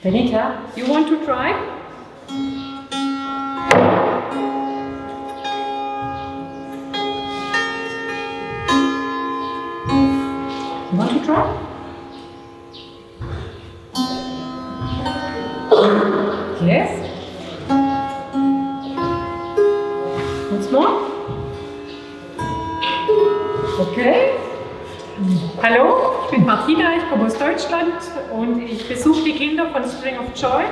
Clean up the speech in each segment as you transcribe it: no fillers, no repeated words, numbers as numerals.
Benita, you want to try? You want to try? Yes? Once more? Okay. Hallo, ich bin Martina, ich komme aus Deutschland und ich besuche die Kinder von Spring of Joy.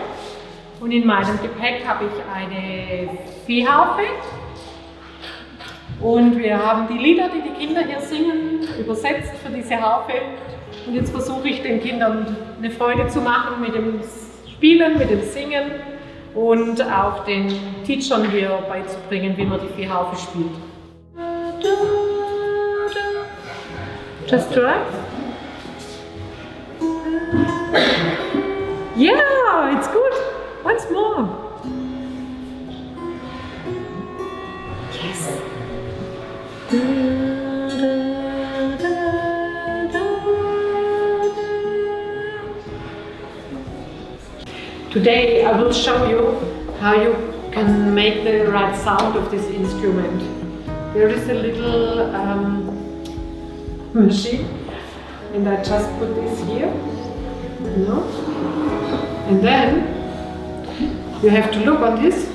Und in meinem Gepäck habe ich eine Viehharfe. Und wir haben die Lieder, die die Kinder hier singen, übersetzt für diese Harfe. Und jetzt versuche ich den Kindern eine Freude zu machen mit dem Spielen, mit dem Singen und auch den Teachern hier beizubringen, wie man die Viehharfe spielt. Just try. Yeah, it's good. Once more. Yes. Today I will show you how you can make the right sound of this instrument. There is a little machine and I just put this here, you know? And then you have to look on this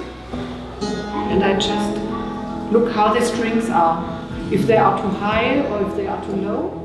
and I just look how the strings are, if they are too high or if they are too low.